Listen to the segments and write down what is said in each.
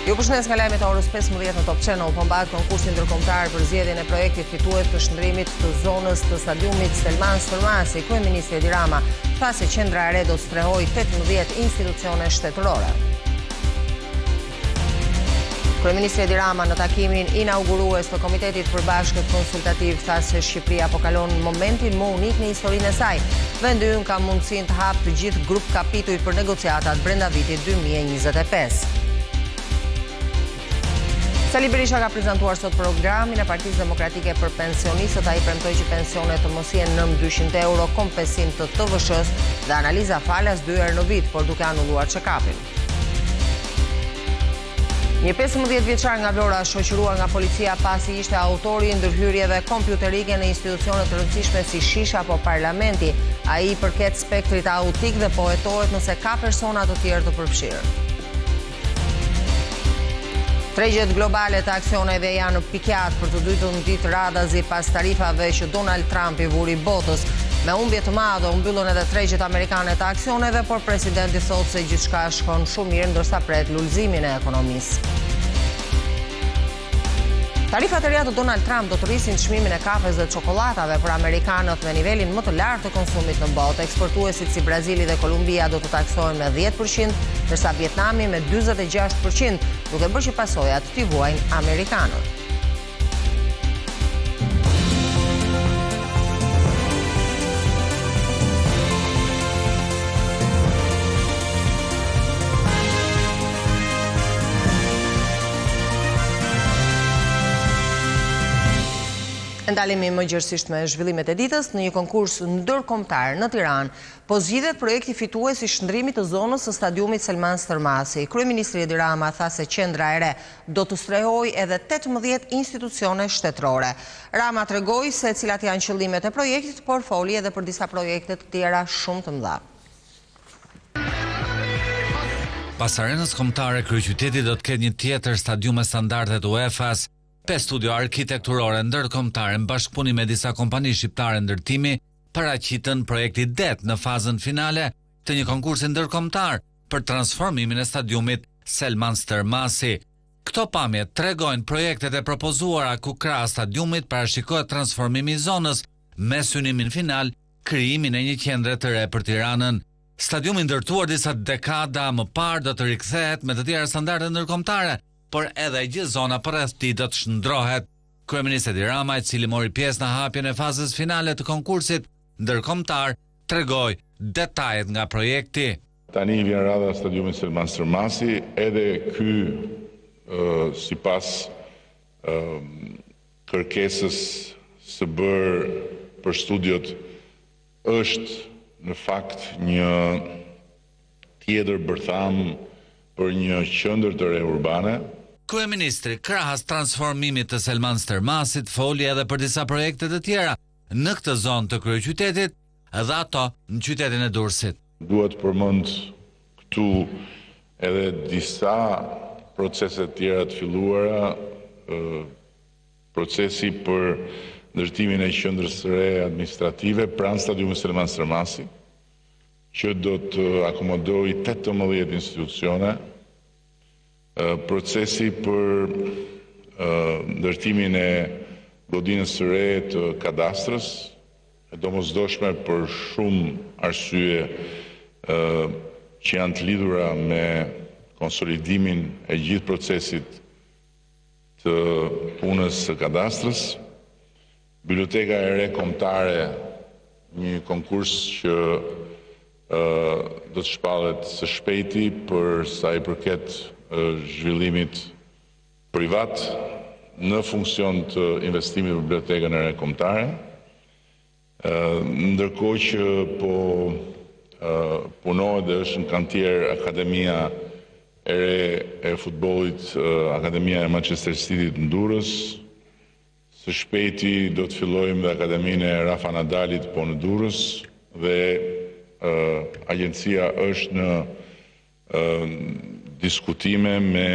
Ju përshëndes nga lajmet e orës 15 në Top Channel. Po mbahet konkursi ndërkombëtar për zgjedhjen e projektit fitues të shndrimit të zonës të stadiumit Selman Stërmasi. Kryeministri Edi Rama tha se qendra e re do të strehojë 18 institucione shtetërore. Kryeministri Edi Rama në takimin inaugurues të Komitetit Përbashkët Konsultativ tha se Shqipëria po kalon momentin më unik në historinë e saj. Vendi ynë ka mundësinë të hapë të gjithë grup kapituj për negociatat brenda vitit 2025. Sali Berisha ka prezantuar sot programin e Partisë Demokratike për pensionistët. Ai premtoi që pensionet të mos jenë nëm 200 euro, kompensim të TVSH-s dhe analiza falas 2 herë në vit, por duke anulluar check-upin. Një 15 vjeçar nga Vlora shoqëruar nga policia pasi ishte autori i ndërhyrjeve kompjuterike në institucione të rëndësishme si Shisha apo Parlamenti. Ai përket spektrit autik dhe po hetohet nëse ka persona të tjerë të përfshirë. Tregjet globale të aksioneve janë pikjat për të dytën ditë radhazi pas tarifave që Donald Trump i vuri botës. Me humbje të madhe u mbyllën edhe tregjet amerikane të aksioneve, por presidenti thotë se gjithçka shkon shumë mirë ndërsa pret lulëzimin e ekonomisë. Tarifat e reja të Donald Trump do të rrisin çmimin e kafes dhe çokoladave për amerikanët me nivelin më të lartë të konsumit në botë. Eksportuesit si Brazili dhe Kolumbia do të taksohen me 10%, ndërsa Vietnami me 46%, duke bërë që pasojat t'i vuajnë amerikanët. Ndalemi më gjërësisht me zhvillimet e ditës. Në një konkurs ndërkombëtar në Tiranë, po zgjidhet projekti fitues i shndrimit të zonës së stadiumit Selman Stërmasi. Kryeministri Edi Rama tha se qendra e re do të strehojë edhe 18 institucione shtetërore. Rama tregoi se cilat janë qëllimet e projektit, por foli edhe për disa projekte të tjera shumë të mëdha. Pas arenës kombëtare, kryeqyteti do të ketë një tjetër stadium me standardet UEFA-s. 5 studio arkitekturore ndërkombëtare në bashkëpunim me disa kompani shqiptare ndërtimi paraqitën projekti det në fazën finale të një konkursi ndërkombëtar për transformimin e stadiumit Selman Stërmasi. Këto pamje tregojnë projektet e propozuara ku krah stadiumit parashikohet transformimi i zonës me synimin final krijimin e një qendre të re për Tiranën. Stadiumi ndërtuar disa dekada më parë do të rikthehet me të tjera standarde ndërkombëtare, por edhe gjithë zona përreth tij do të shndrohet. Kryeministri Edi Rama, i cili mori pjesë në hapjen e fazës finale të konkursit ndërkombëtar, tregoi detajet nga projekti. Tani vjen radha stadiumit Selman Stërmasi, edhe ky sipas kërkesës së bërë për studiot është në fakt një tjetër bërtham për një qendër të re urbane. Kryeministri, krahas transformimit të Selman Stërmasit, foli edhe për disa projekte të tjera në këtë zonë të kryeqytetit dhe ato në qytetin e Durrësit. Duhet përmend këtu edhe disa procese të tjera të filluara, procesi për ndërtimin e qendrës së re administrative pranë stadiumit Selman Stërmasi, që do të akomodojë 18 institucione, procesi për ndërtimin e godinës së re të kadastrës, e domosdoshme për shumë arsye që janë të lidhura me konsolidimin e gjithë procesit të punës së kadastrës, biblioteka e re kombëtare, një konkurs që do të shpallet së shpejti për sa i përket zhvillimit privat në funksion të investimit në bibliotekën e re kombëtare, ndërkohë që po punohet dhe është në kantier Akademia e re e futbollit, Akademia e Manchester Cityt në Durrës. Së shpejti do të fillojmë dhe Akademinë e Rafa Nadalit po në Durrës dhe agjencia është në diskutime me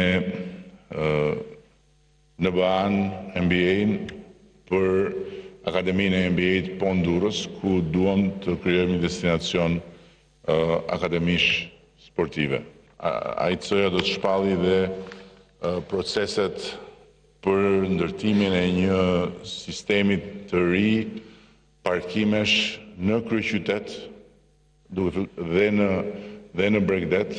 NBA-n, NBA-n për Akademinë e NBA-t po në Durrës, ku duam të krijojmë një destinacion akademish sportive. AIC-ja do të shpalli dhe proceset për ndërtimin e një sistemi të ri parkimesh në kryeqytet dhe në Bregdet,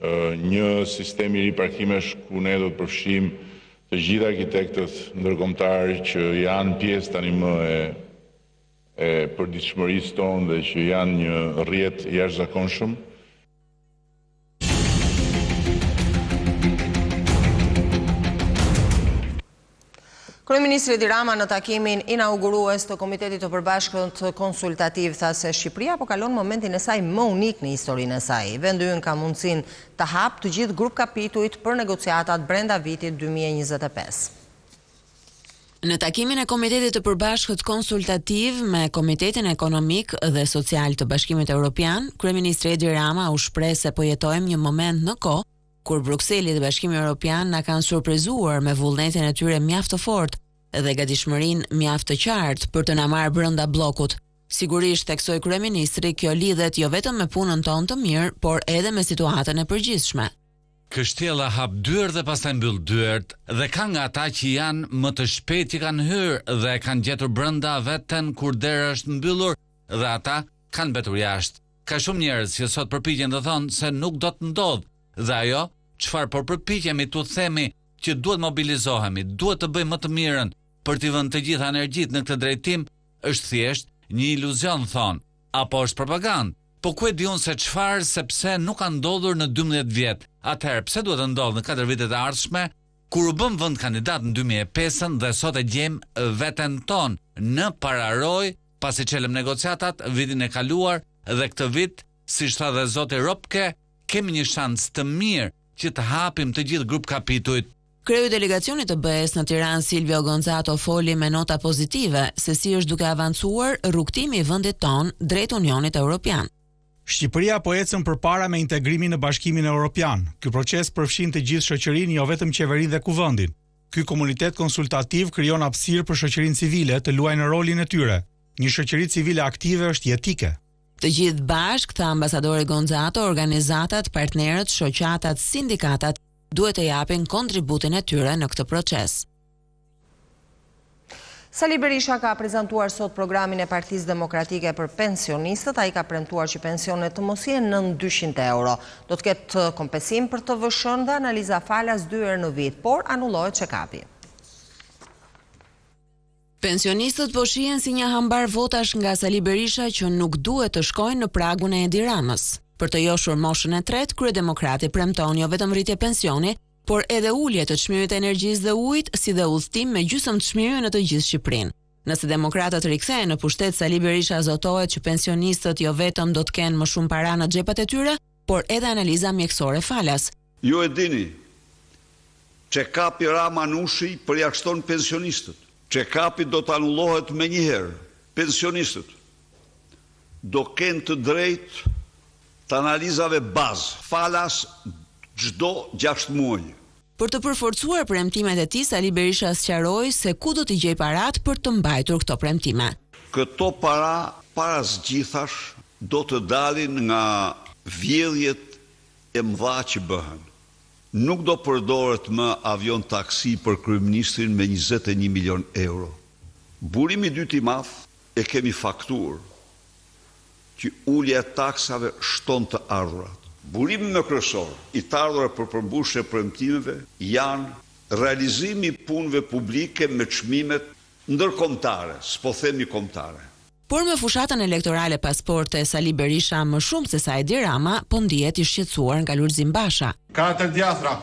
një sistem i ri parkimesh ku ne do të përfshijmë të gjithë arkitektët ndërkombëtar që janë pjesë tani më e përditshmërisë tonë dhe që janë një rrjet i jashtëzakonshëm. Kryeministri Edi Rama në takimin inaugurues të Komitetit të Përbashkët Konsultativ tha se Shqipëria po kalon momentin e saj më unik në historinë e saj. Vendi ynë ka mundësinë të hapë të gjithë grup kapitujt për negociatat brenda vitit 2025. Në takimin e Komitetit të Përbashkët Konsultativ me Komitetin Ekonomik dhe Social të Bashkimit Evropian, Kryeministri Edi Rama u shpreh se po jetojmë një moment në kohë kur Brukseli dhe Bashkimi Evropian na kanë surprizuar me vullnetin e tyre mjaft të fortë dhe gatishmërinë mjaft të qartë për të na marrë brenda bllokut. Sigurisht, theksoi kryeministri, kjo lidhet jo vetëm me punën tonë të mirë, por edhe me situatën e përgjithshme. Kështjella hap dyert dhe pastaj mbyll dyert dhe ka nga ata që janë më të shpejt që kanë hyrë dhe kanë gjetur brenda veten kur dera është mbyllur dhe ata kanë mbetur jashtë. Ka shumë njerëz që sot përpiqen të thonë se nuk do të ndodhë. Dhe ajo, çfarë po përpiqemi t'u themi që duhet mobilizohemi, duhet të bëjmë më të mirën për t'i vënë të gjitha energjitë në këtë drejtim, është thjesht një iluzion thonë, apo është propagandë. Po ku e di unë se çfarë, sepse nuk ka ndodhur në 12 vjet. Atëherë pse duhet të ndodhë në 4 vitet e ardhshme, kur u bëm vend kandidat në 2005 dhe sot e gjejmë veten tonë në pararoj pasi çelëm negociatat vitin e kaluar dhe këtë vit, siç tha dhe zoti Ropke, kemi një shans të mirë që të hapim të gjithë grup kapitujt. Kreu i delegacionit të BE-s në Tiranë, Silvio Gonzato, foli me nota pozitive se si është duke avancuar rrugtimi i vendit tonë drejt Unionit Evropian. Shqipëria po ecën përpara me integrimin në Bashkimin Evropian. Ky proces përfshin të gjithë shoqërinë, jo vetëm qeverinë dhe kuvendin. Ky komunitet konsultativ krijon hapësirë për shoqërinë civile të luajnë rolin e tyre. Një shoqëri civile aktive është jetike. Të gjithë bashkë, tha ambasadori Gonzato, organizatat, partnerët, shoqatat, sindikatat duhet të japin kontributin e tyre në këtë proces. Sali Berisha ka prezantuar sot programin e Partisë Demokratike për pensionistët. Ai ka premtuar që pensionet të mos jenë nën 200 euro. Do të ketë kompensim për TVSH-n dhe analiza falas 2 herë në vit, por anullohet check-upi. Pensionistët po shihen si një hambar votash nga Sali Berisha që nuk duhet të shkojnë në pragun e Edi Ramës. Për të joshur moshën e tretë, kryedemokrati premton jo vetëm rritje pensioni, por edhe ulje të çmirit të energjisë dhe ujit, si dhe udhëtim me gjysmë të çmiri në të gjithë Shqipërinë. Nëse demokratët rikthehen në pushtet, Sali Berisha zotohet që pensionistët jo vetëm do të kenë më shumë para në xhepat e tyre, por edhe analiza mjekësore falas. Ju e dini, check-upi Rama Nushi përjashton pensionistët. Check-upi do të anullohet me njëherë. Pensionistët do kenë të drejtë të analizave bazë, falas çdo 6 muaj. Për të përforcuar premtimet e tij, Sali Berisha sqaroi se ku do t'i gjej parat për të mbajtur këto premtime. Këto para zgjithash do të dalin nga vjedhjet e mëdha që bëhen. Nuk do përdoret më avion taksi për kryeministrin me 21 milion euro. Burimi i dytë i madh e kemi fakturë që ulja e taksave shton të ardhurat. Burimi më kryesor i të ardhurat për përmbushje premtimeve janë realizimi i punëve publike me çmimet ndërkombëtare, s'po themi kombëtare. Por me fushatën elektorale pasporte, Sali Berisha më shumë se sa Edi Rama po ndihet i shqetësuar nga Lulzim Basha. 4 djathra.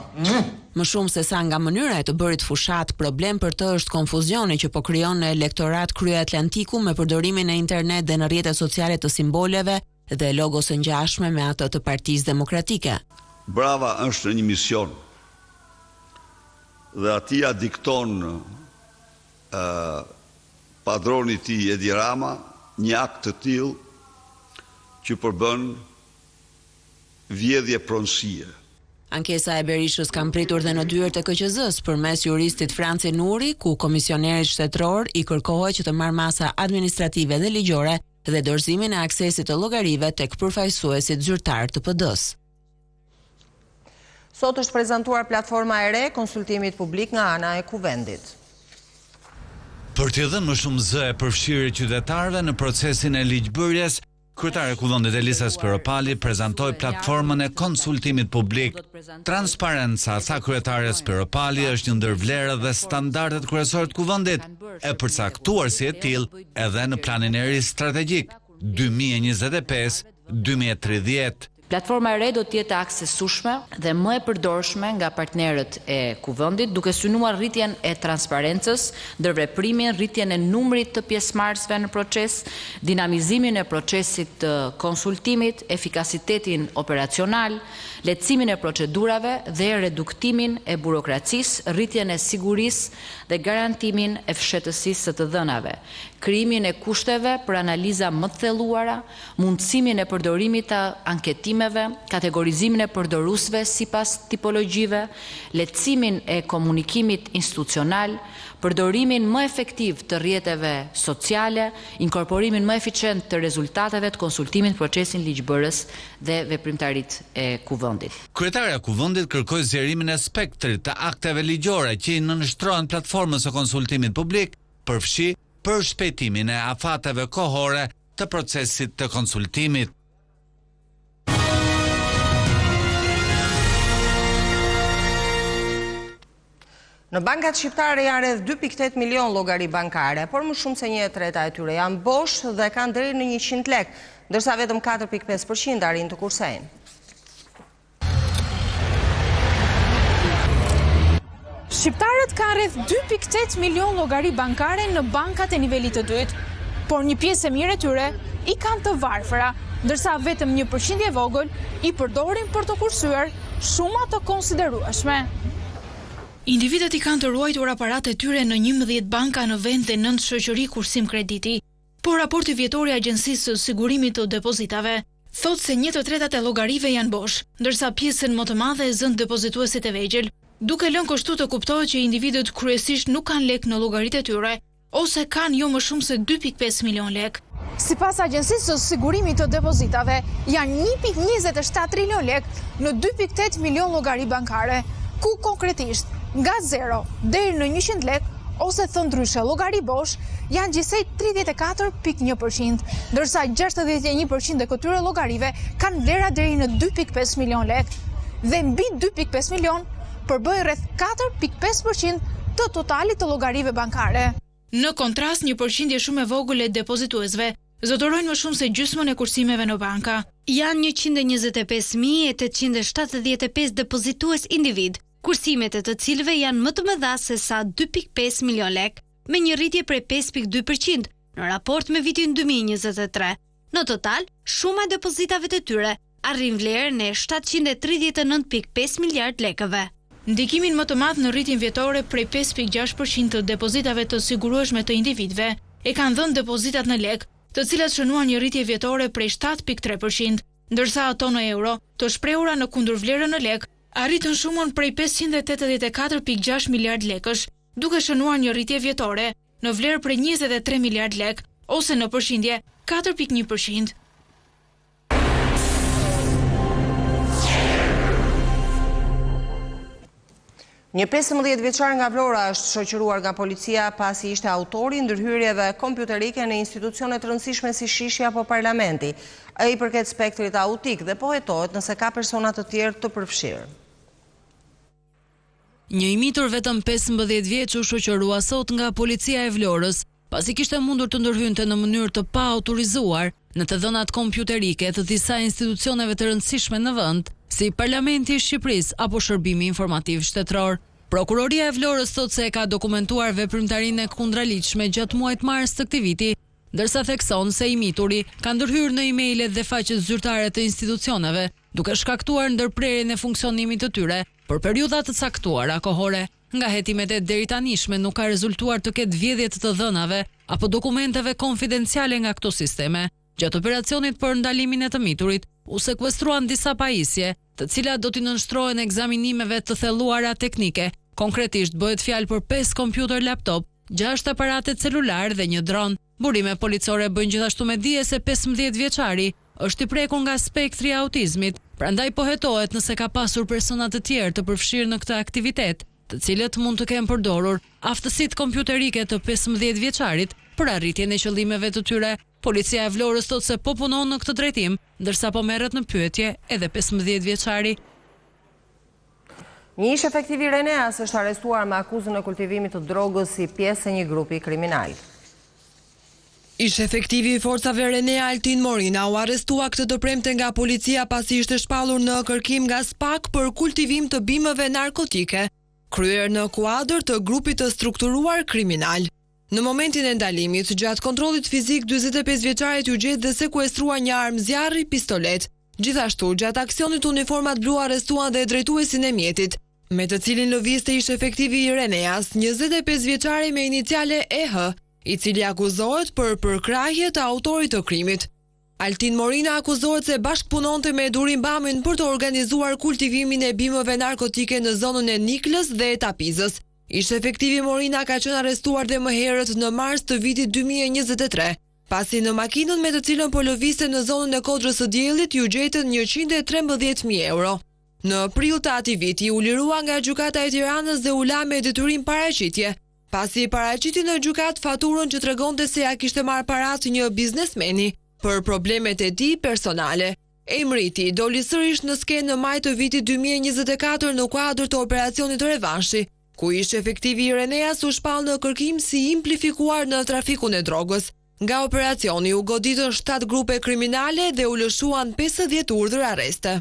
Më shumë se sa nga mënyra e të bërit fushat, problem për të është konfuzioni që po krijon në elektorat krye Atlantiku me përdorimin e internet dhe në rrjetet sociale të simboleve dhe logos së ngjashme me atë të Partisë Demokratike. Brava është në një mision dhe atia dikton padroni i tij Edi Rama një akt të tillë që përbën vjedhje pronësie. Ankesa e Berishës ka mpritur dhe në dyert e KQZ-s përmes juristit Franci Nuri, ku komisionerit shtetëror i kërkohet që të marrë masa administrative dhe ligjore dhe dorëzimin e aksesit të llogarive tek përfaqësuesit zyrtar të PD-s. Sot është prezantuar platforma e re konsultimit publik nga ana e Kuvendit. Për t'i dhënë më shumë zë e përfshirje qytetarëve në procesin e ligjbërjes, kryetari e Kuvendit Elisa Spiropali prezantoi platformën e konsultimit publik. Transparenca, tha kryetari Spiropali, është një ndër vlerat dhe standardet kryesore të Kuvendit, e përcaktuar si e tillë edhe në planin e ri strategjik 2025-2030. Platforma e re do të jetë aksesueshme dhe më e përdorshme nga partnerët e Kuvendit, duke synuar rritjen e transparencës, ndërveprimin, rritjen e numrit të pjesëmarrësve në proces, dinamizimin e procesit të konsultimit, efikasitetin operacional, lehtësimin e procedurave dhe reduktimin e burokracisë, rritjen e sigurisë dhe garantimin e fshehtësisë së të dhënave, krijimin e kushteve për analiza më të thelluara, mundësimin e përdorimit të anketimeve, kategorizimin e përdoruesve sipas tipologjive, lehtësimin e komunikimit institucional, përdorimin më efektiv të rrjeteve sociale, inkorporimin më eficient të rezultateve të konsultimit në procesin ligjbërës dhe veprimtarisë e Kuvendit. Kryetaria e Kuvendit kërkoi zgjerimin e spektrit të akteve ligjore që i nënshtrohen platformës së konsultimit publik, përfshi për shpejtimin e afateve kohore të procesit të konsultimit. Në bankat shqiptare janë rreth 2.8 milion llogari bankare, por më shumë se 1/3 e tyre janë bosh dhe kanë deri në 100 lek, ndërsa vetëm 4.5% arrin të kursejnë. Shqiptarët kanë rreth 2.8 milion llogari bankare në bankat e nivelit të dytë, por një pjesë e mirë e tyre i kanë të varfëra, ndërsa vetëm 1% e vogël i përdorin për të kursyer shuma të konsiderueshme. Individët i kanë të ruajtur aparatet e tyre në 11 banka në vend dhe 9 shoqëri kursim krediti, por raporti vjetor i Agjencisë së Sigurimit të Depozitave thotë se 1/3 e llogarive janë bosh, ndërsa pjesën më të madhe e zën depozituesit e vegjël, duke lënë kështu të kuptohet që individët kryesisht nuk kanë lek në llogaritë e tyre, ose kanë jo më shumë se 2.5 milion lek. Sipas Agjencisë së Sigurimit të Depozitave, janë 1.27 trilion lek në 2.8 milion llogari bankare, ku konkretisht nga 0 deri në 100 lek, ose thënë ndryshe llogari bosh, janë gjithsej 34.1%, ndërsa 61% e këtyre llogarive kanë vlera deri në 2.5 milion lek, dhe mbi 2.5 milion përbëjnë rreth 4.5% të totalit të llogarive bankare. Në kontrast, një përqindje shumë e vogël e depozituesve zotërojnë më shumë se gjysmën e kursimeve në banka. Janë 125.875 depozitues individ, kursimet e të cilëve janë më të mëdha se sa 2.5 milion lek, me një rritje prej 5.2% në raport me vitin 2023. Në total, shuma e depozitave të tyre arrin vlerën e 739.5 miliard lekëve. Ndikimin më të madh në rritjen vjetore prej 5.6% të depozitave të sigurueshme të individëve e kanë dhënë depozitat në lek, të cilat shënuan një rritje vjetore prej 7.3%, ndërsa ato në euro, të shprehura në kundërvlerën në lek, arritën shumën prej 584.6 miliard lekësh, duke shënuar një rritje vjetore në vlerë prej 23 miliard lek, ose në përqindje 4.1%. Një 15 vjeçar nga Vlora është shoqëruar nga policia pasi ishte autori ndërhyrjeve kompjuterike në institucione të rëndësishme si Shishja apo Parlamenti. Ai përket spektrit autik dhe pohetohet nëse ka persona të tjerë të përfshirë. Një i mitur vetëm 15 vjeç u shoqërua sot nga policia e Vlorës, pasi kishte mundur të ndërhynte në mënyrë të pa autorizuar në të dhënat kompjuterike të disa institucioneve të rëndësishme në vend, si Parlamenti i Shqipërisë apo Shërbimi Informativ Shtetëror. Prokuroria e Vlorës thotë se ka dokumentuar veprimtarinë e kundraligjshme gjatë muajit mars të këtij viti, ndërsa thekson se i mituri ka ndërhyrë në emailët dhe faqet zyrtare të institucioneve, duke shkaktuar ndërprerjen e funksionimit të tyre për periudha të caktuara kohore. Nga hetimet e deritanishme nuk ka rezultuar të ketë vjedhje të dhënave apo dokumenteve konfidenciale nga këto sisteme. Gjatë operacionit për ndalimin e të miturit, u sekuestruan disa pajisje, të cilat do t'i nënshtrohen ekzaminimeve të thelluara teknike. Konkretisht bëhet fjalë për 5 kompjuter laptop, 6 aparate celular dhe një dron. Burime policore bëjnë gjithashtu me dije se 15 vjeçari është i prekur nga spektri i autizmit, Prandaj po hetohet nëse ka pasur persona të tjerë të përfshirë në këtë aktivitet, të cilët mund të kenë përdorur aftësitë kompjuterike të 15 vjeçarit për arritjen e qëllimeve të tyre. Policia e Vlorës thotë se po punon në këtë drejtim, ndërsa po merret në pyetje edhe 15 vjeçari. Një ish efektiv i Reneas është arrestuar me akuzën e kultivimit të drogës si pjesë e një grupi kriminal. Ish efektivi i forcave Renea Altin Morina u arrestua këtë të premte nga policia pasi ishte shpallur në kërkim nga SPAK për kultivim të bimëve narkotike, kryer në kuadër të grupit të strukturuar kriminal. Në momentin e ndalimit, gjatë kontrollit fizik, 45 vjeçarit u gjet dhe sekuestrua një armë zjarri pistolet. Gjithashtu, gjatë aksionit uniformat blu arrestuan dhe drejtuesin e mjetit, me të cilin lëvizte ish efektivi i Reneas, 25 vjeçari me iniciale EH, i cili akuzohet për përkrahje të autorit të krimit. Altin Morina akuzohet se bashkëpunonte me Durim Bamin për të organizuar kultivimin e bimëve narkotike në zonën e Niklës dhe Tapizës. Ish efektivi Morina ka qenë arrestuar dhe më herët në mars të vitit 2023, pasi në makinën me të cilën po lëvizte në zonën e Kodrës së Diellit ju gjetën 113.000 euro. Në prill të atij viti u lirua nga gjykata e Tiranës dhe u la me detyrim paraqitje, pasi paraqiti në gjykat faturën që tregonte se ja kishte marrë paratë një biznesmeni për problemet e tij personale. Emriti doli sërish në skenë në maj të vitit 2024 në kuadër të operacionit Revanshi, ku ish efektivi i Reneas u shpall në kërkim si implifikuar në trafikun e drogës. Nga operacioni u goditën 7 grupe kriminale dhe u lëshuan 50 urdhër arreste.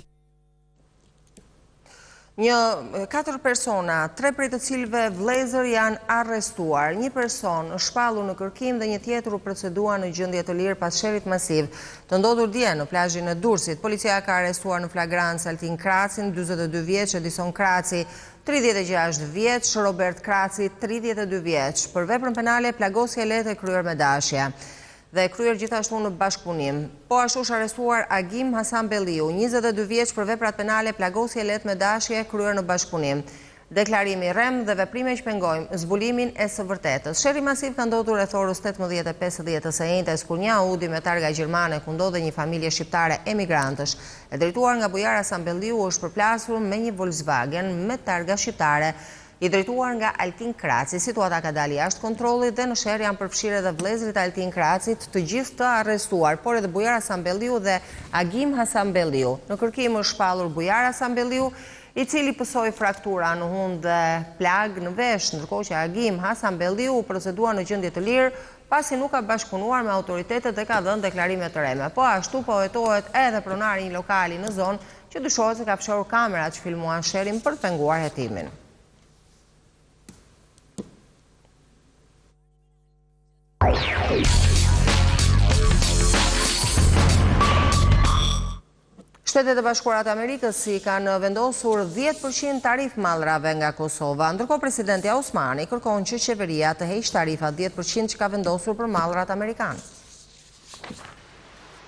4 persona, 3 prej të cilëve vëllezër janë arrestuar. Një person shpallur në kërkim dhe një tjetër u procedua në gjendje të lirë pas sherrit masiv të ndodhur dje në plazhin e Durrësit. Policia ka arrestuar në flagrancë Altin Kracin, 42 vjeç, Edison Kraci, 36 vjeç, Robert Kraci, 32 vjeç, për veprën penale plagosje lehtë e kryer me dashje dhe kryer gjithashtu në bashkëpunim. Po ashtu është arrestuar Agim Hasan Belliu, 22 vjeç, për veprat penale plagosje lehtë me dashje kryer në bashkëpunim. Deklarimi rrem dhe veprime që pengojnë zbulimin e së vërtetës. Sherri masiv ka ndodhur rreth orës 18:50 të sejentes, kur një Audi me targa gjermane ku ndodhe një familje shqiptare emigrantësh, e drejtuar nga bujar Hasan Belliu, është përplasur me një Volkswagen me targa shqiptare, i drejtuar nga Altin Kraci. Situata ka dalë jashtë kontrollit dhe në sherr janë përfshirë edhe vëllezërit e Altin Kracit, të gjithë të arrestuar, por edhe bujar Hasan Belliu dhe Agim Hasan Belliu. Në kërkim është shpallur bujar Hasan Belliu, i cili pësoi fraktura në hund dhe plag në vesh, ndërkohë që Agim Hasan Belliu u procedua në gjendje të lirë pasi nuk ka bashkëpunuar me autoritetet dhe ka dhënë deklarime të rreme. Po ashtu po hetohet edhe pronari i një lokali në zonë që dyshohet se ka fshehur kamerat që filmuan sherrin për të penguar hetimin. Shtetet e Bashkuara të Amerikës i kanë vendosur 10% tarif mallrave nga Kosova, ndërkohë presidenti Osmani kërkon që qeveria të heqë tarifat 10% që ka vendosur për mallrat amerikanë.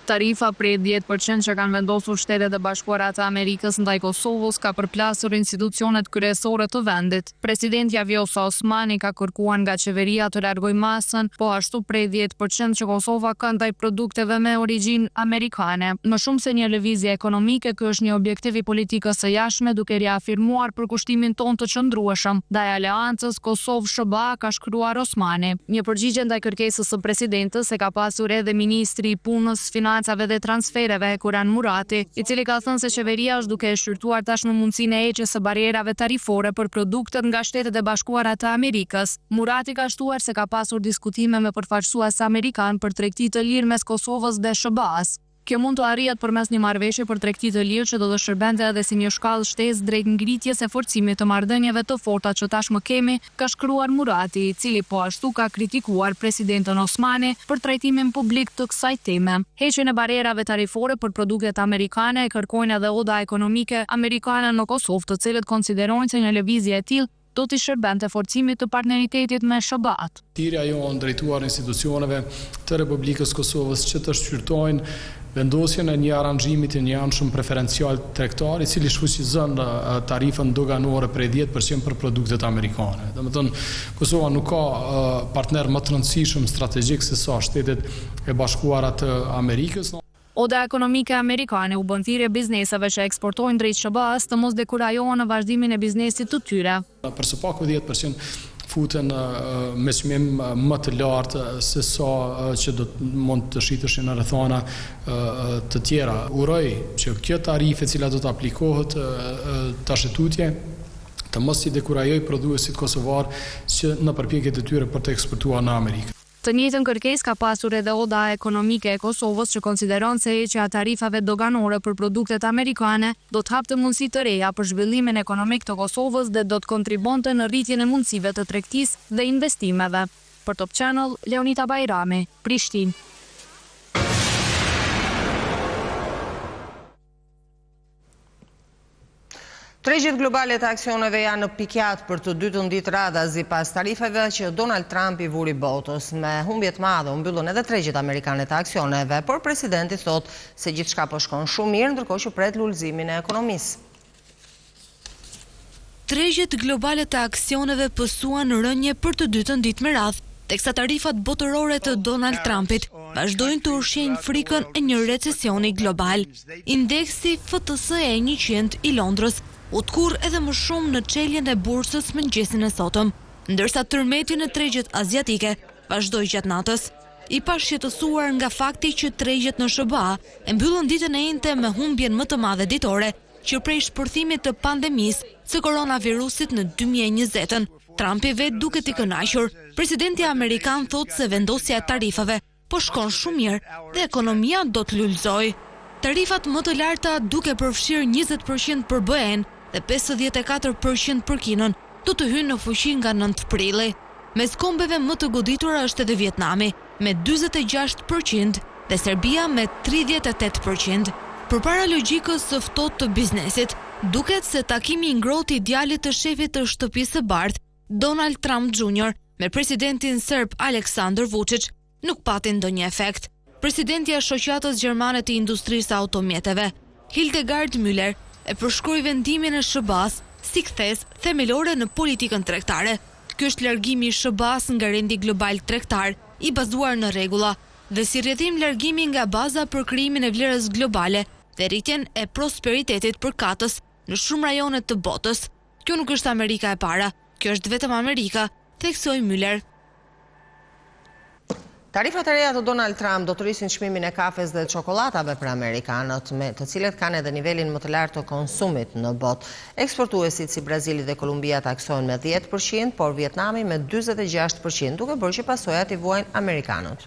Tarifa prej 10% që kanë vendosur Shtetet e Bashkuara të Amerikës ndaj Kosovës ka përplasur institucionet kryesore të vendit. Presidenti Vjosa Osmani ka kërkuar nga qeveria të largojë masën, po ashtu prej 10% që Kosova ka ndaj produkteve me origjinë amerikane. Më shumë se një lëvizje ekonomike, ky është një objektiv i politikës së jashtme, duke riafirmuar përkushtimin tonë të qëndrueshëm ndaj aleancës Kosovë-SBA, ka shkruar Osmani. Një përgjigje ndaj kërkesës së presidentës e ka pasur edhe ministri i punës, financave dhe transfereve Kuran Murati, i cili ka thënë se qeveria është duke e shqyrtuar tashmë mundësinë e heqjes së barierave tarifore për produktet nga Shtetet e Bashkuara të Amerikës. Murati ka shtuar se ka pasur diskutime me përfaqësues amerikan për tregti të lirë mes Kosovës dhe SBA-s. Kjo mund të arrihet përmes një marrëveshje për tregti të lirë që do të shërbente edhe si një shkallë shtesë drejt ngritjes e forcimit të marrëdhënieve të forta që tashmë kemi, ka shkruar Murati, i cili po ashtu ka kritikuar presidentën Osmani për trajtimin publik të kësaj teme. Heqjen e barierave tarifore për produktet amerikane e kërkojnë edhe oda ekonomike amerikane në Kosovë, të cilët konsiderojnë se një lëvizje e tillë do t'i shërbente forcimit të partneritetit me SBA-t. Thirrja jonë drejtuar institucioneve të Republikës Kosovës që të shqyrtojnë vendosjen e një aranxhimi të njëanshëm preferencial tregtar, i cili shfuqizon tarifën doganore prej 10% për produktet amerikane. Domethënë, Kosova nuk ka partner më të rëndësishëm strategjik se sa Shtetet e Bashkuara të Amerikës. Oda ekonomike amerikane u bën thirrje bizneseve që eksportojnë drejt SBA-s të mos dekurajohen në vazhdimin e biznesit të tyre. Për së paku 10% futen me çmim më të lartë se sa që do të mund të shiteshin në rrethana të tjera. Uroj që kjo tarifë e cila do të aplikohet tash tutje të mos i dekurajoj prodhuesit kosovar që në përpjekjet e tyre për të eksportuar në Amerikë. Të njëjtën kërkesë ka pasur edhe Oda ekonomike e Kosovës që konsideron se heqja e tarifave doganore për produktet amerikane do të hapte mundësi të reja për zhvillimin ekonomik të Kosovës dhe do të kontribonte në rritjen e mundësive të tregtisë dhe investimeve. Për Top Channel, Leonita Bajrami, Prishtinë. Tregjet globale të aksioneve janë në pikjat për të dytën ditë radhazi pas tarifeve që Donald Trump i vuri botës. Me humbjet madhe u mbyllën edhe tregjet amerikane të aksioneve, por presidenti thot se gjithçka po shkon shumë mirë, ndërkohë që pret lullëzimin e ekonomisë. Tregjet globale të aksioneve pësuan rënje për të dytën ditë me radhë, teksa tarifat botërore të Donald Trumpit vazhdojnë të ushqejnë frikën e një recesioni global. Indeksi FTSE 100 i Londrës u tkurr edhe më shumë në çeljen e bursës mëngjesin e sotëm, ndërsa tërmeti në tregjet aziatike vazhdoi gjatë natës, i pashqetësuar nga fakti që tregjet në SBA e mbyllën ditën e njëjtë me humbjen më të madhe ditore që prej shpërthimit të pandemisë së koronavirusit në 2020-ën. Trumpi vetë duket i kënaqur. Presidenti amerikan thotë se vendosja e tarifave po shkon shumë mirë dhe ekonomia do të lullëzojë. Tarifat më të larta duke përfshirë 20% për BE-n dhe 54% për Kinën do të hynë në fuqi nga 9 prilli. Mes kombeve më të goditura është edhe Vietnami me 46% dhe Serbia me 38%. Përpara logjikës së ftohtë të biznesit, duket se takimi i ngrohtë i djalit të shefit të shtëpisë së bardhë, Donald Trump Jr. me presidentin serb Aleksandar Vučić nuk pati ndonjë efekt. Presidentja e Shoqatës Gjermane të Industrisë Automjeteve, Hildegard Müller, e përshkroi vendimin e SBA-s si kthes themelore në politikën tregtare. Ky është largimi i SBA-s nga rendi global tregtar i bazuar në rregulla dhe si rrjedhim largimi nga baza për krijimin e vlerës globale dhe rritjen e prosperitetit përkatës në shumë rajone të botës. Kjo nuk është Amerika e para, kjo është vetëm Amerika, theksoi Müller. Tarifat e reja të Donald Trump do të rrisin çmimin e kafes dhe çokoladave për amerikanët, me të cilët kanë edhe nivelin më të lartë të konsumit në botë. Eksportuesit si Brazili dhe Kolumbia taksojnë me 10%, por Vietnami me 46%, duke bërë që pasojat i vuajnë amerikanët.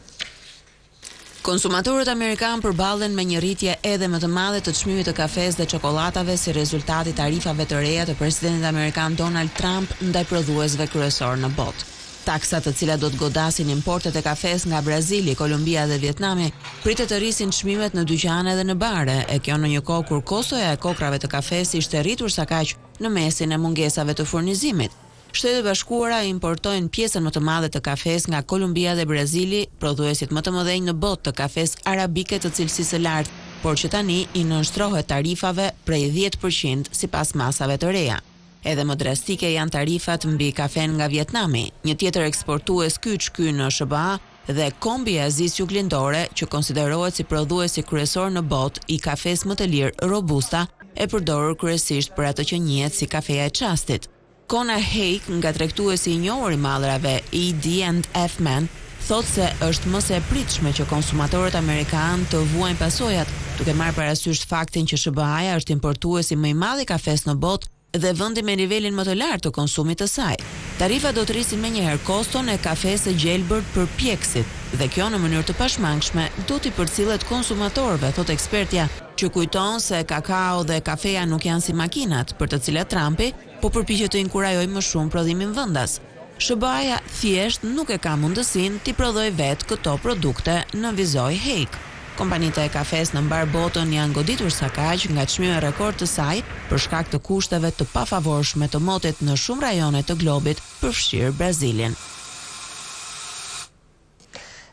Konsumatorët amerikanë përballen me një rritje edhe më të madhe të çmimit të kafes dhe çokoladave si rezultati i tarifave të reja të presidentit amerikan Donald Trump ndaj prodhuesve kryesorë në botë. Taksat të cilat do të godasin importet e kafes nga Brazili, Kolumbia dhe Vietnami pritet të rrisin çmimet në dyqane dhe në bare, e kjo në një kohë kur kostoja e kokrave të kafes ishte rritur sa kaq në mesin e mungesave të furnizimit. Shtetet e Bashkuara importojnë pjesën më të madhe të kafes nga Kolumbia dhe Brazili, prodhuesit më të mëdhenj në botë të kafes arabike të cilësisë së lartë, por që tani i nënshtrohet tarifave prej 10% sipas masave të reja. Edhe më drastike janë tarifat mbi kafen nga Vietnami, një tjetër eksportues kyç ky në SBA dhe kombi Azis Juglindore, që konsiderohet si prodhuesi kryesor në botë i kafes më të lirë robusta, e përdorur kryesisht për atë që njihet si kafeja e çastit. Kona Hake, nga tregtuesi i njohur i mallrave ED&F Man, thotë se është mos e pritshme që konsumatorët amerikanë të vuajnë pasojat, duke marrë parasysh faktin që SBA-ja është importuesi më i madh i kafes në botë dhe vendi me nivelin më të lartë të konsumit të saj. Tarifat do të rrisin menjëherë koston e kafes së gjelbërt për pjekësit dhe kjo në mënyrë të pashmangshme do t'i përcillet konsumatorëve, thot ekspertja, që kujton se kakao dhe kafeja nuk janë si makinat, për të cilat Trumpi po përpiqet të inkurajojë më shumë prodhimin vendas. SBA-ja thjesht nuk e ka mundësinë t'i prodhojë vetë këto produkte, nënvizoi Hake. Kompanitë e kafes në mbar botën janë goditur sa kaq nga çmimi rekord të saj për shkak të kushteve të pafavorshme të motit në shumë rajone të globit, përfshirë Brazilin.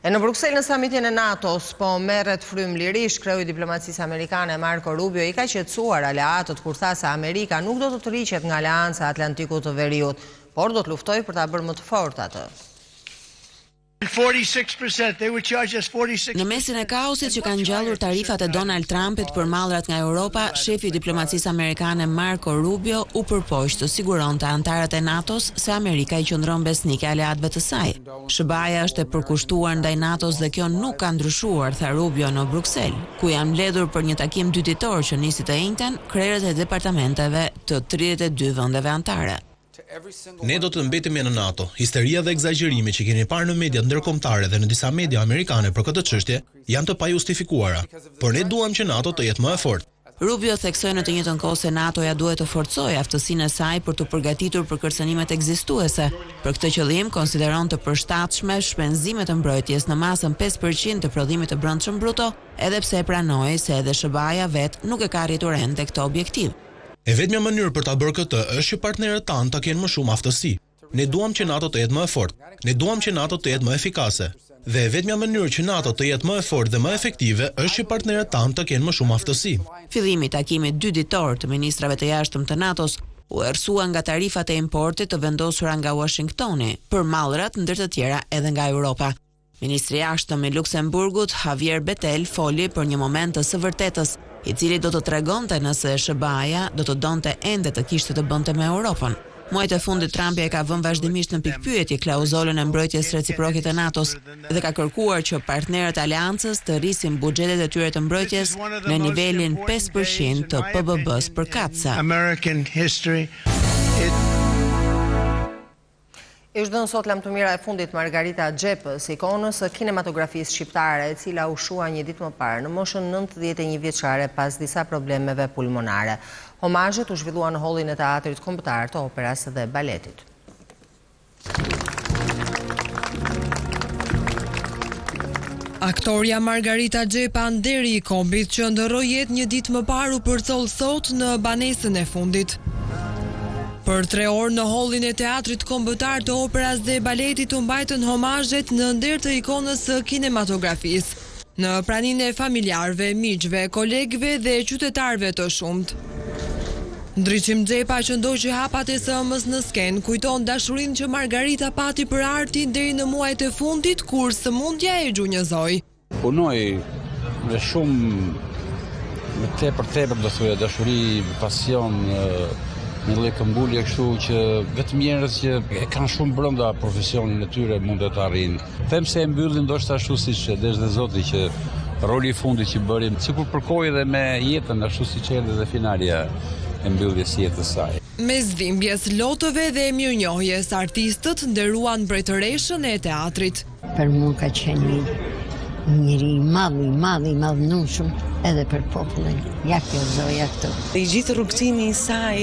E në Bruksel në samitin e NATO-s po merret frym lirish, kreu i diplomacisë amerikane Marco Rubio i ka qetësuar aleatët kur tha se Amerika nuk do të tërhiqet nga Aleanca e Atlantikut të Veriut, por do të luftojë për ta bërë më të fortë atë. 46%, they would charge us 46%. Në mesin e kaosit që kanë ngjallur tarifat e Donald Trumpit për mallrat nga Europa, shefi i diplomacisë amerikane Marco Rubio u përpoq të siguronte antarët e NATO-s se Amerika i qëndron besnike aleatëve të saj. SBA-ja është e përkushtuar ndaj NATO-s dhe kjo nuk ka ndryshuar, tha Rubio në Bruksel, ku janë mbledhur për një takim dytitor që nisi të njëjtën krerët e departamenteve të 32 vendeve antare. Ne do të mbetemi në NATO. Histeria dhe egzagjerimi që keni parë në mediat ndërkombëtare dhe në disa media amerikane për këtë çështje janë të pajustifikuara, por ne duam që NATO të jetë më e fortë. Rubio theksoi në të njëjtën kohë se NATO-ja duhet të forcojë aftësinë e saj për të përgatitur për kërcënimet ekzistuese. Për këtë qëllim, konsideron të përshtatshme shpenzimet e mbrojtjes në masën 5% të prodhimit të brendshëm bruto, edhe pse e pranoi se edhe SBA-ja vet nuk e ka arritur ende këtë objektiv. E vetmja mënyrë për ta bërë këtë është që partnerët tanë ta kenë më shumë aftësi. Ne duam që NATO të jetë më e fortë. Ne duam që NATO të jetë më efikase. Dhe e vetmja mënyrë që NATO të jetë më e fortë dhe më efektive është që partnerët tanë të kenë më shumë aftësi. Fillimi i takimit dyditor të ministrave të jashtëm të NATO-s u ersua nga tarifat e importit të vendosura nga Washingtoni për mallrat ndër të tjera edhe nga Europa. Ministri i jashtëm i Luksemburgut, Javier Bettel, foli për një moment të së vërtetës, i cili do të tregonte nëse SBA-ja do të donte ende të kishte të bënte me Europën. Muajt e fundit Trumpi e ka vënë vazhdimisht në pikpyetje klauzolën e mbrojtjes reciproke të NATO-s dhe ka kërkuar që partnerët e aleancës të rrisin buxhetet e tyre të mbrojtjes në nivelin 5% të PBB-s përkatëse. Ishtë dhënë sot lamtumira e fundit Margarita Xhepës, ikonës së kinematografisë shqiptare, e cila u shua një ditë më parë në moshën 91 vjeçare pas disa problemeve pulmonare. Homazhet u zhvillua në hollin e Teatrit Kombëtar të Operës dhe Baletit. Aktoria Margarita Xhepa Nderi i kombit që ndërroi jetë një ditë më parë u përcoll sot në banesën e fundit. Për 3 orë në hollin e Teatrit Kombëtar të Operës dhe Baletit u mbajtën homazhet në nder të ikonës së kinematografisë, në praninë e familjarëve, miqve, kolegëve dhe qytetarëve të shumt. Ndriçim Xhepa që ndoqi hapat e sëmës në skenë kujton dashurinë që Margarita pati për artin deri në muajt e fundit kur sëmundja e gjunjëzoi. Punoi me shumë me tepër do thoya dashuri, pasion, në lloj këmbulje kështu që vetëm njerëz që e kanë shumë brenda profesionin e tyre mund të arrijnë. Them se e mbyllin ndoshta ashtu siç e desh dhe Zoti që roli i fundit që bërim, sikur përkoi edhe me jetën ashtu siç erdhi dhe finalja e mbylljes së jetës saj. Mes dhimbjes, lotëve dhe mirënjohjes, artistët nderuan mbretëreshën e teatrit. Për mua ka qenë njëri madhnushëm edhe për popullin. Ja kjo zoja këtu. I gjithë rrugtimi i saj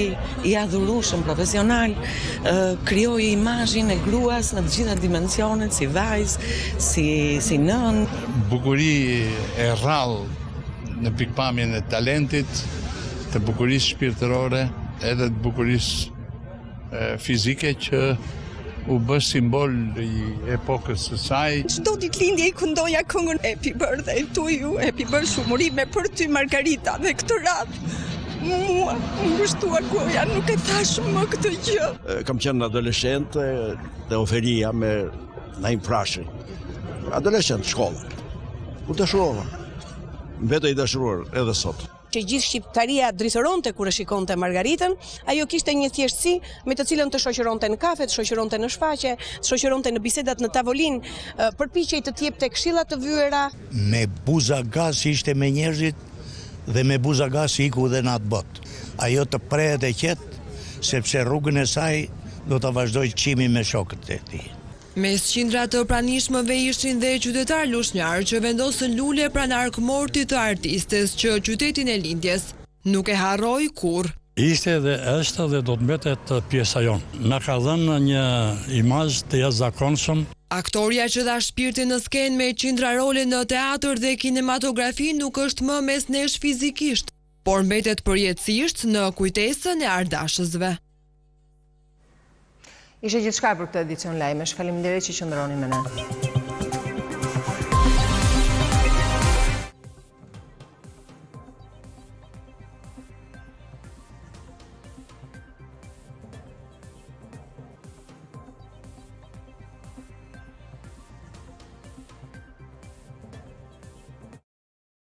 i adhurueshëm profesional krijoi imazhin e gruas në të gjitha dimensionet, si vajzë, si nën. Bukuri e rrallë në pikpamjen e talentit, të bukurisë shpirtërore, edhe të bukurisë fizike që u bë simbol i epokës së saj. Çdo ditëlindje i këndoja këngën Happy Birthday to you, Happy Birthday shumurime për ty Margarita dhe këtë radhë. Mua më ngushtua goja, nuk e thash më këtë gjë. Kam qenë adoleshent dhe oferia me Naim Frashi. Adoleshent, shkolla. U dashurova. Mbetej i dashuruar edhe sot. Që gjithë shqiptaria dritëronte kur e shikonte Margaritën, ajo kishte një thjeshtësi me të cilën të shoqëronte në kafe, të shoqëronte në shfaqje, të shoqëronte në bisedat në tavolinë, përpiqej të jepte këshilla të vyera. Me buza gas ishte me njerëzit dhe me buza gas iku dhe në atë botë. Ajo të prehet e qetë, sepse rrugën e saj do të vazhdoj qimi me shokët e tij. Mes qindra të pranishmëve ishin dhe qytetar lushnjar që vendosën lule pranë arkmortit të artistes që qytetin e lindjes nuk e harroi kurrë. Ishte dhe është dhe do të mbetet pjesa jonë. Na ka dhënë një imazh të jashtëzakonshëm. Aktoria që dha shpirtin në skenë me qindra role në teatr dhe kinematografi nuk është më mes nesh fizikisht, por mbetet përjetësisht në kujtesën e ardashësve. Ishe gjithçka për këtë edicion lajmesh. Faleminderit që qëndroni me ne.